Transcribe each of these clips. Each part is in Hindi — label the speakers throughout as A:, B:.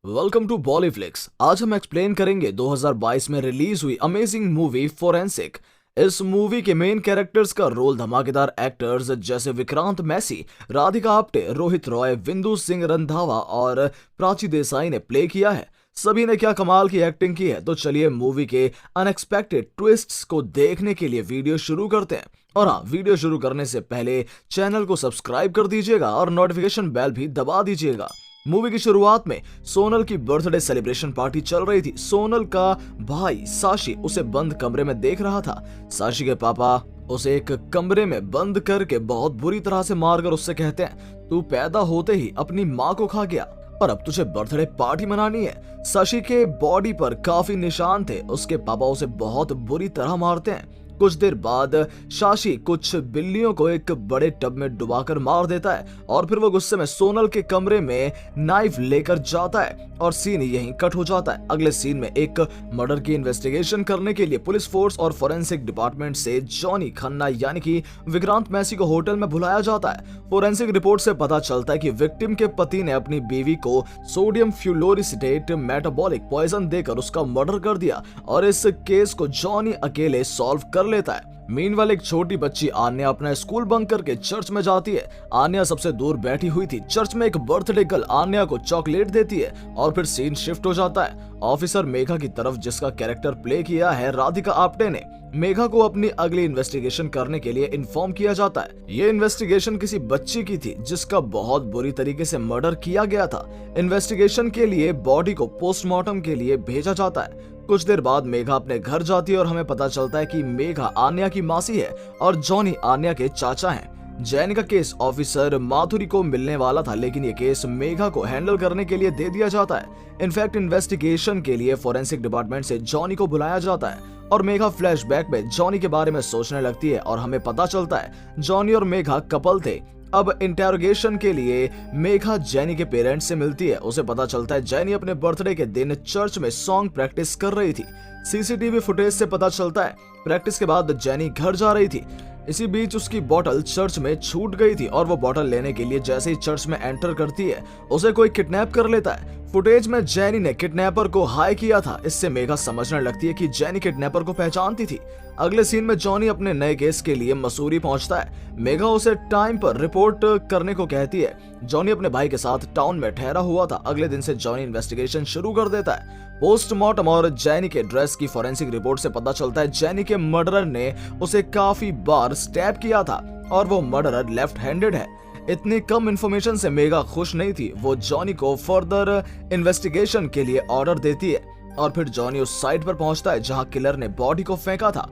A: Welcome to बॉलीफ्लिक्स। आज हम एक्सप्लेन करेंगे 2022 में रिलीज हुई अमेजिंग मूवी फोरेंसिक। इस मूवी के मेन कैरेक्टर्स का रोल धमाकेदार एक्टर्स जैसे विक्रांत मैसी, राधिका आप्टे, रोहित रॉय, विंदु सिंह रंधावा और प्राची देसाई ने प्ले किया है। सभी ने क्या कमाल की एक्टिंग की है। तो चलिए मूवी के अनएक्सपेक्टेड ट्विस्ट्स को देखने के लिए वीडियो शुरू करते हैं। और हाँ, वीडियो शुरू करने से पहले चैनल को सब्सक्राइब कर दीजिएगा और नोटिफिकेशन बेल भी दबा दीजिएगा। मूवी की शुरुआत में सोनल की बर्थडे सेलिब्रेशन पार्टी चल रही थी। सोनल का भाई साशी उसे बंद कमरे में देख रहा था। साशी के पापा उसे एक कमरे में बंद करके बहुत बुरी तरह से मारकर उससे कहते हैं, तू पैदा होते ही अपनी माँ को खा गया और अब तुझे बर्थडे पार्टी मनानी है। साशी के बॉडी पर काफी निशान थे। उसके पापा उसे बहुत बुरी तरह मारते हैं। कुछ देर बाद शाशी कुछ बिल्लियों को एक बड़े टब में डुबाकर मार देता है और फिर वो गुस्से में सोनल के कमरे में नाइफ लेकर जाता है और सीन यहीं कट हो जाता है। अगले सीन में एक मर्डर की इन्वेस्टिगेशन करने के लिए पुलिस फोर्स और फोरेंसिक डिपार्टमेंट से जॉनी खन्ना यानी कि विक्रांत मैसी को होटल में बुलाया जाता है। फोरेंसिक रिपोर्ट से पता चलता है कि विक्टिम के पति ने अपनी बीवी को सोडियम फ्लूरोसिडेट मेटाबॉलिक पॉइजन देकर उसका मर्डर कर दिया और इस केस को जॉनी अकेले सॉल्व कर लेता है। मीनवाइल एक छोटी बच्ची आन्या अपना स्कूल बंक करके चर्च में जाती है। आन्या सबसे दूर बैठी हुई थी। चर्च में एक बर्थडे गर्ल आन्या को चॉकलेट देती है और फिर सीन शिफ्ट हो जाता है ऑफिसर मेघा की तरफ, जिसका कैरेक्टर प्ले किया है राधिका आप्टे ने। मेघा को अपनी अगली इन्वेस्टिगेशन करने के लिए इन्फॉर्म किया जाता है। ये इन्वेस्टिगेशन किसी बच्ची की थी जिसका बहुत बुरी तरीके से मर्डर किया गया था। इन्वेस्टिगेशन के लिए बॉडी को पोस्टमार्टम के लिए भेजा जाता है। कुछ देर बाद मेघा अपने घर जाती है और हमें पता चलता है कि मेघा आन्या की मासी है और जॉनी आन्या के चाचा हैं। जैन का केस ऑफिसर माथुरी को मिलने वाला था, लेकिन ये केस मेघा को हैंडल करने के लिए दे दिया जाता है। इनफैक्ट इन्वेस्टिगेशन के लिए फोरेंसिक डिपार्टमेंट से जॉनी को बुलाया जाता है और मेघा फ्लैशबैक में जॉनी के बारे में सोचने लगती है और हमें पता चलता है जॉनी और मेघा कपल थे। अब इंटेरोगेशन के लिए मेघा जैनी के पेरेंट्स से मिलती है। उसे पता चलता है जैनी अपने बर्थडे के दिन चर्च में सॉन्ग प्रैक्टिस कर रही थी। सीसीटीवी फुटेज से पता चलता है प्रैक्टिस के बाद जैनी घर जा रही थी। इसी बीच उसकी बोतल चर्च में छूट गई थी और वो बोतल लेने के लिए जैसे ही चर्च में एंटर करती है उसे कोई किडनैप कर लेता है। फुटेज में जैनी ने किडनैपर को हाई किया था। इससे मेघा समझने लगती है कि जैनी किडनैपर को पहचानती थी। अगले सीन में जॉनी अपने नए केस के लिए मसूरी पहुंचता है। मेघा उसे टाइम पर रिपोर्ट करने को कहती है। जॉनी अपने भाई के साथ टाउन में ठहरा हुआ था। अगले दिन से जॉनी इन्वेस्टिगेशन शुरू कर देता है। पोस्टमार्टम और जैनी के ड्रेस की फोरेंसिक रिपोर्ट से पता चलता है जैनी के मर्डरर ने उसे काफी बार स्टैब किया था और वो मर्डरर लेफ्ट हैंडेड है। इतनी कम इंफॉर्मेशन से मेघा खुश नहीं थी। वो जॉनी को फर्दर इन्वेस्टिगेशन के लिए ऑर्डर देती है और फिर जॉनी उस साइट पर पहुंचता है जहां किलर ने बॉडी को फेंका था।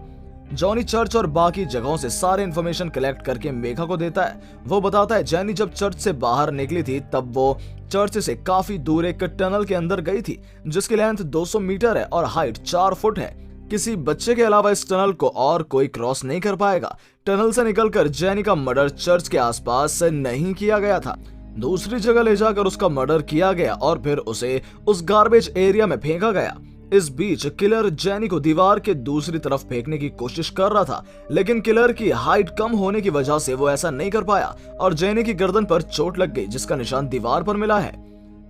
A: जॉनी चर्च और बाकी जगहों से सारे इंफॉर्मेशन कलेक्ट करके मेघा को देता है। वो बताता है जैनी जब चर्च से बाहर निकली थी तब वो चर्च से काफी दूर एक टनल के अंदर गई थी जिसकी लेंथ 200 मीटर है और हाइट 4 फुट है। किसी बच्चे के अलावा इस टनल को और कोई क्रॉस नहीं कर पाएगा। टनल से निकलकर जैनी का मर्डर चर्च के आसपास नहीं किया गया था। दूसरी जगह ले जाकर उसका मर्डर किया गया और फिर उसे उस गार्बेज एरिया में फेंका गया। इस बीच किलर जैनी को दीवार के दूसरी तरफ फेंकने की कोशिश कर रहा था, लेकिन किलर की हाइट कम होने की वजह से वो ऐसा नहीं कर पाया और जैनी की गर्दन पर चोट लग गई जिसका निशान दीवार पर मिला है।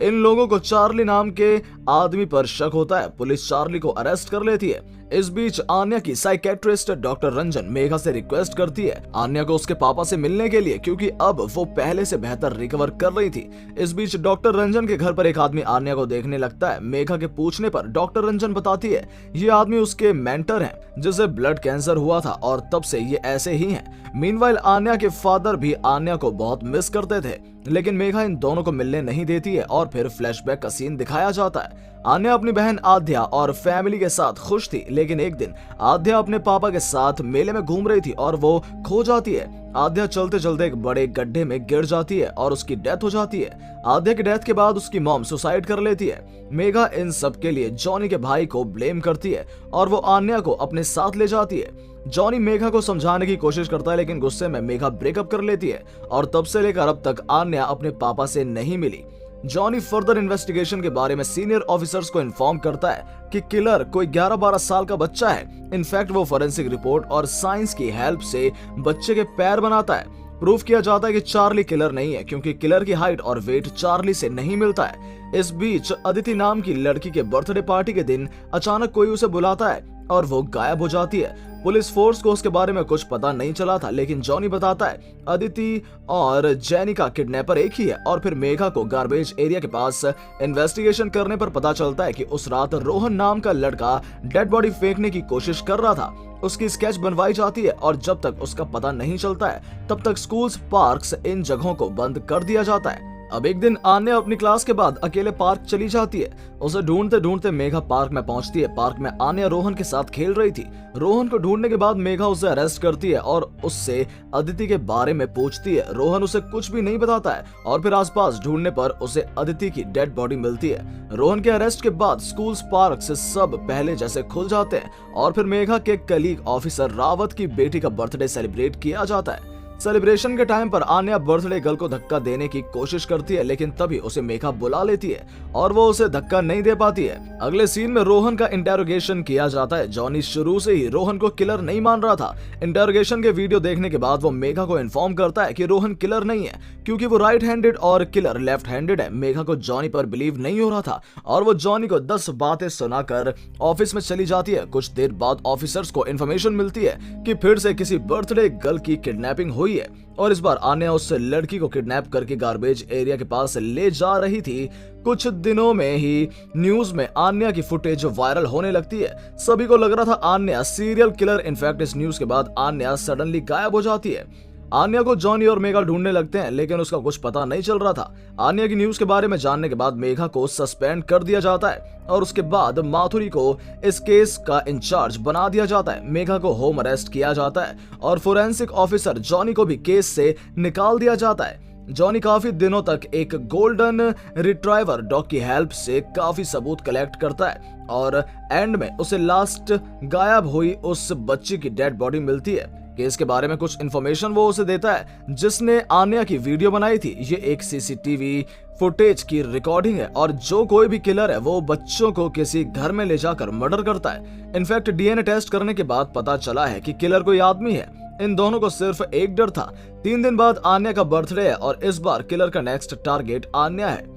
A: इन लोगों को चार्ली नाम के आदमी पर शक होता है। पुलिस चार्ली को अरेस्ट कर लेती है। इस बीच आन्या की साइकेट्रिस्ट डॉक्टर रंजन मेघा से रिक्वेस्ट करती है आन्या को उसके पापा से मिलने के लिए, क्योंकि अब वो पहले से बेहतर रिकवर कर रही थी। इस बीच डॉक्टर रंजन के घर पर एक आदमी आन्या को देखने लगता है। मेघा के पूछने पर डॉक्टर रंजन बताती है ये आदमी उसके मेंटर हैं जिसे ब्लड कैंसर हुआ था और तब से ये ऐसे ही हैं। मीनवाइल आन्या के फादर भी आन्या को बहुत मिस करते थे, लेकिन मेघा इन दोनों को मिलने नहीं देती है और फिर फ्लैशबैक का सीन दिखाया जाता है। आन्या अपनी बहन आद्या और फैमिली के साथ खुश थी, लेकिन एक दिन आद्या अपने पापा के साथ मेले में घूम रही थी और वो खो जाती है। आद्या चलते चलते एक बड़े गड्ढे में गिर जाती है और उसकी डेथ हो जाती है। आद्या की डेथ के बाद उसकी मॉम सुसाइड कर लेती है। मेघा इन सब के लिए जॉनी के भाई को ब्लेम करती है और वो आन्या को अपने साथ ले जाती है। जॉनी मेघा को समझाने की कोशिश करता है, लेकिन गुस्से में मेघा ब्रेकअप कर लेती है और तब से लेकर अब तक आन्या अपने पापा से नहीं मिली। जॉनी फर्दर इन्वेस्टिगेशन के बारे में सीनियर ऑफिसर्स को इन्फॉर्म करता है कि किलर कोई 11-12 साल का बच्चा है। इनफैक्ट वो फोरेंसिक रिपोर्ट और साइंस की हेल्प से बच्चे के पैर बनाता है। प्रूफ किया जाता है कि चार्ली किलर नहीं है, क्योंकि किलर की हाइट और वेट चार्ली से नहीं मिलता है। इस बीच अदिति नाम की लड़की के बर्थडे पार्टी के दिन अचानक कोई उसे बुलाता है और वो गायब हो जाती है। पुलिस फोर्स को उसके बारे में कुछ पता नहीं चला था, लेकिन जॉनी बताता है अदिति और जेनी का किडनैपर एक ही है। और फिर मेघा को गार्बेज एरिया के पास इन्वेस्टिगेशन करने पर पता चलता है कि उस रात रोहन नाम का लड़का डेड बॉडी फेंकने की कोशिश कर रहा था। उसकी स्केच बनवाई जाती है और जब तक उसका पता नहीं चलता है तब तक स्कूल्स, पार्क्स, इन जगहों को बंद कर दिया जाता है। अब एक दिन आन्या अपनी क्लास के बाद अकेले पार्क चली जाती है। उसे ढूंढते ढूंढते मेघा पार्क में पहुंचती है। पार्क में आन्या रोहन के साथ खेल रही थी। रोहन को ढूंढने के बाद मेघा उसे अरेस्ट करती है और उससे अदिति के बारे में पूछती है। रोहन उसे कुछ भी नहीं बताता है और फिर आसपास ढूंढने पर उसे अदिति की डेड बॉडी मिलती है। रोहन के अरेस्ट के बाद स्कूल्स, पार्क से सब पहले जैसे खुल जाते हैं और फिर मेघा के कलीग ऑफिसर रावत की बेटी का बर्थडे सेलिब्रेट किया जाता है। सेलिब्रेशन के टाइम पर आन्या बर्थडे गर्ल को धक्का देने की कोशिश करती है, लेकिन तभी उसे मेघा बुला लेती है और वो उसे धक्का नहीं दे पाती है। अगले सीन में रोहन का इंटेरोगेशन किया जाता है। जॉनी शुरू से ही रोहन को किलर नहीं मान रहा था। इंटेरोगेशन के वीडियो देखने के बाद वो मेघा को इन्फॉर्म करता है कि रोहन किलर नहीं है, क्योंकि वो राइट हैंडेड और किलर लेफ्ट हैंडेड है। मेघा को जॉनी पर बिलीव नहीं हो रहा था और वो जॉनी को 10 बातें सुनाकर ऑफिस में चली जाती है। कुछ देर बाद ऑफिसर्स को इन्फॉर्मेशन मिलती है कि फिर से किसी बर्थडे गर्ल की किडनैपिंग हुई है और इस बार आन्या उस लड़की को किडनैप करके गार्बेज एरिया के पास ले जा रही थी। कुछ दिनों में ही न्यूज में आन्या की फुटेज वायरल होने लगती है। सभी को लग रहा था आन्या सीरियल किलर। इनफैक्ट इस न्यूज के बाद आन्या सडनली गायब हो जाती है। आन्या को जॉनी और मेघा ढूंढने लगते हैं, लेकिन उसका कुछ पता नहीं चल रहा था। आन्या की न्यूज के बारे में जानने के बाद मेघा को सस्पेंड कर दिया जाता है और उसके बाद माथुरी को इस केस का इंचार्ज बना दिया जाता है। मेघा को होम अरेस्ट किया जाता है और फोरेंसिक ऑफिसर जॉनी को भी केस से निकाल दिया जाता है। जॉनी काफी दिनों तक एक गोल्डन रिट्राइवर डॉग की हेल्प से काफी सबूत कलेक्ट करता है और एंड में उसे लास्ट गायब हुई उस बच्ची की डेड बॉडी मिलती है। केस के बारे में कुछ इन्फॉर्मेशन वो उसे देता है जिसने आन्या की वीडियो बनाई थी। ये एक सीसीटीवी फुटेज की रिकॉर्डिंग है और जो कोई भी किलर है वो बच्चों को किसी घर में ले जाकर मर्डर करता है। इनफैक्ट डीएनए टेस्ट करने के बाद पता चला है कि किलर कोई आदमी है। इन दोनों को सिर्फ एक डर था। 3 दिन बाद आन्या का बर्थडे है और इस बार किलर का नेक्स्ट टारगेट आन्या है।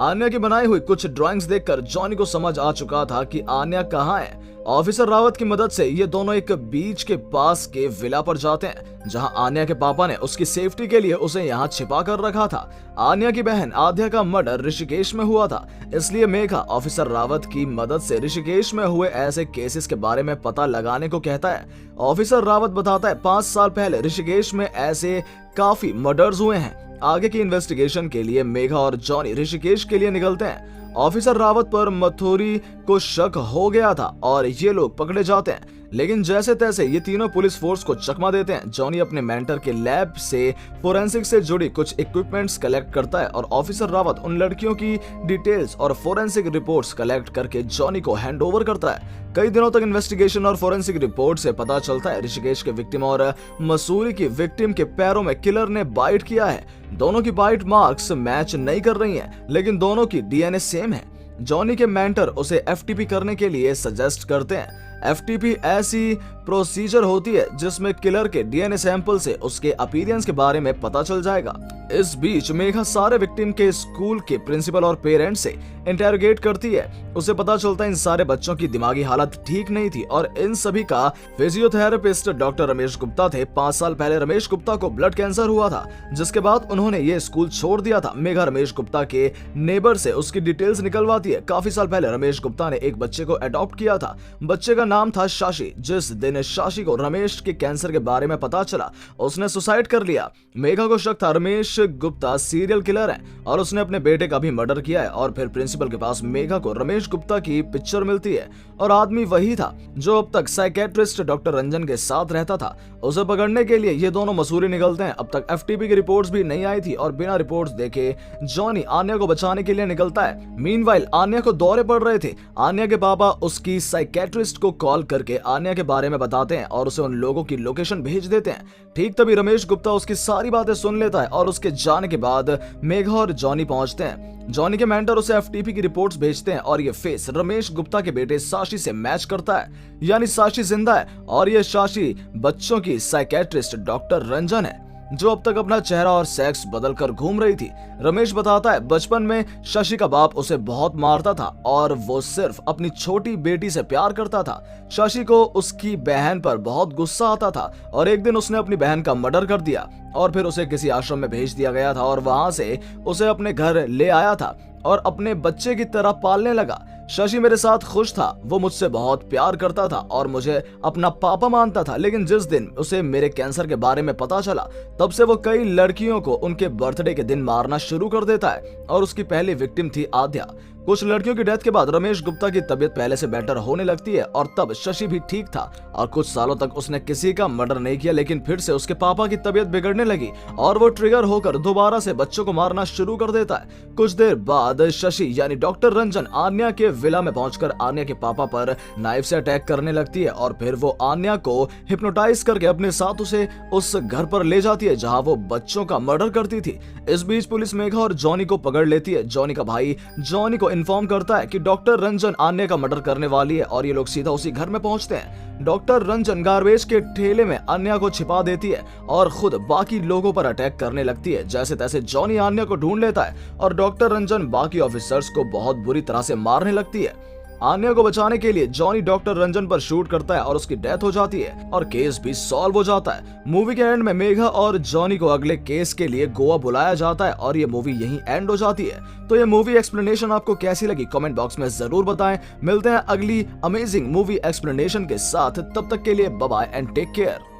A: आन्या की बनाई हुई कुछ ड्राइंग्स देखकर जॉनी को समझ आ चुका था कि आन्या कहाँ है। ऑफिसर रावत की मदद से ये दोनों एक बीच के पास के विला पर जाते हैं, जहां आन्या के पापा ने उसकी सेफ्टी के लिए उसे यहां छिपा कर रखा था। आन्या की बहन आद्या का मर्डर ऋषिकेश में हुआ था, इसलिए मेघा ऑफिसर रावत की मदद से ऋषिकेश में हुए ऐसे केसेस के बारे में पता लगाने को कहता है। ऑफिसर रावत बताता है 5 साल पहले ऋषिकेश में ऐसे काफी मर्डर्स हुए हैं। आगे की इन्वेस्टिगेशन के लिए मेघा और जॉनी ऋषिकेश के लिए निकलते हैं। ऑफिसर रावत पर मथुरी को शक हो गया था और ये लोग पकड़े जाते हैं, लेकिन जैसे तैसे ये तीनों पुलिस फोर्स को चकमा देते हैं। जॉनी अपने मेंटर के लैब से फोरेंसिक से जुड़ी कुछ इक्विपमेंट्स कलेक्ट करता है और ऑफिसर रावत उन लड़कियों की डिटेल्स और फोरेंसिक रिपोर्ट्स कलेक्ट करके जॉनी को हैंड ओवर करता है। कई दिनों तक इन्वेस्टिगेशन और फोरेंसिक रिपोर्ट से पता चलता है ऋषिकेश के विक्टिम और मसूरी की विक्टिम के पैरों में किलर ने बाइट किया है। दोनों की बाइट मार्क्स मैच नहीं कर रही हैं, लेकिन दोनों की डीएनए सेम है। जॉनी के मेंटर उसे एफटीपी करने के लिए सजेस्ट करते हैं। एफटीपी ऐसी प्रोसीजर होती है जिसमें किलर के डीएनए सैंपल से उसके अपीयरेंस के बारे में पता चल जाएगा। इस बीच मेघा सारे विक्टिम के स्कूल के प्रिंसिपल और पेरेंट्स से इंटरोगेट करती है। उसे पता चलता है इन सारे बच्चों की दिमागी हालत ठीक नहीं थी और इन सभी का फिजियोथेरेपिस्ट डॉक्टर रमेश गुप्ता थे। 5 साल पहले रमेश गुप्ता को ब्लड कैंसर हुआ था, जिसके बाद उन्होंने ये स्कूल छोड़ दिया था। मेघा रमेश गुप्ता के नेबर से उसकी डिटेल्स निकलवाती है। काफी साल पहले रमेश गुप्ता ने एक बच्चे को अडॉप्ट किया था। बच्चे का नाम था शाशी। जिस दिन शाशी को रमेश के कैंसर के बारे में पता चला, उसने सुसाइड कर लिया। मेघा को शक था रमेश गुप्ता सीरियल किलर है और उसने अपने बेटे का भी मर्डर किया है। और फिर प्रिंसिपल के पास मेघा को रमेश गुप्ता की पिक्चर मिलती है और आदमी वही था जो अब तक साइकेट्रिस्ट डॉक्टर रंजन के साथ रहता था। उसे पकड़ने के लिए ये दोनों मसूरी निकलते हैं। अब तक एफटीपी की रिपोर्ट्स भी नहीं आई थी और बिना रिपोर्ट्स देखे जॉनी आन्या को बचाने के लिए निकलता है। मीनवाइल आन्या को दौरे पड़ रहे थे। आन्या के पापा उसकी साइकेट्रिस्ट को कॉल करके आन्या के बारे में बताते हैं और उसे उन लोगों की लोकेशन भेज देते हैं। ठीक तभी रमेश गुप्ता उसकी सारी बातें सुन लेता है और उसके जाने के बाद मेघा और जॉनी पहुंचते हैं। जॉनी के मेंटर उसे एफटीपी की रिपोर्ट्स भेजते हैं और ये फेस रमेश गुप्ता के बेटे साशी से मैच करता है, यानी साशी जिंदा है और ये साशी बच्चों की साइकेट्रिस्ट डॉक्टर रंजन है। जो अब तक अपना चेहरा और सेक्स बदलकर घूम रही थी। रमेश बताता है बचपन में शशि का बाप उसे बहुत मारता था और वो सिर्फ अपनी छोटी बेटी से प्यार करता था। शशि को उसकी बहन पर बहुत गुस्सा आता था और एक दिन उसने अपनी बहन का मर्डर कर दिया और फिर उसे किसी आश्रम में भेज दिया गया था और वहां से उसे अपने घर ले आया था और अपने बच्चे की तरह पालने लगा। शशि मेरे साथ खुश था, वो मुझसे बहुत प्यार करता था और मुझे अपना पापा मानता था, लेकिन जिस दिन उसे मेरे कैंसर के बारे में पता चला तब से वो कई लड़कियों को उनके बर्थडे के दिन मारना शुरू कर देता है और उसकी पहली विक्टिम थी आद्या। कुछ लड़कियों की डेथ के बाद रमेश गुप्ता की तबीयत पहले से बेटर होने लगती है और तब शशि भी ठीक था और कुछ सालों तक उसने किसी का मर्डर नहीं किया, लेकिन फिर से उसके पापा की तबीयत बिगड़ने लगी और वो ट्रिगर होकर दोबारा से बच्चों को मारना शुरू कर देता है। कुछ देर बाद शशि यानी डॉक्टर रंजन आन्या के विला में पहुंचकर आन्या के पापा पर नाइफ से अटैक करने लगती है और फिर वो आन्या को हिप्नोटाइज करके अपने साथ उसे उस घर पर ले जाती है जहां वो बच्चों का मर्डर करती थी। इस बीच पुलिस मेघा और जॉनी को पकड़ लेती है। जॉनी का भाई जॉनी को इन्फॉर्म करता है कि डॉक्टर रंजन आन्या का मर्डर करने वाली है और ये लोग सीधा उसी घर में पहुंचते हैं। डॉक्टर रंजन गार्बेज के ठेले में आन्या को छिपा देती है और खुद बाकी लोगों पर अटैक करने लगती है। जैसे तैसे जॉनी आन्या को ढूंढ लेता है और डॉक्टर रंजन बाकी ऑफिसर्स को बहुत बुरी तरह से मारने लगती है। आन्या को बचाने के लिए जॉनी डॉक्टर रंजन पर शूट करता है और उसकी डेथ हो जाती है और केस भी सॉल्व हो जाता है। मूवी के एंड में मेघा और जॉनी को अगले केस के लिए गोवा बुलाया जाता है और ये मूवी यहीं एंड हो जाती है। तो ये मूवी एक्सप्लेनेशन आपको कैसी लगी कमेंट बॉक्स में जरूर बताएं। मिलते हैं अगली अमेजिंग मूवी एक्सप्लेनेशन के साथ, तब तक के लिए bye bye and take care.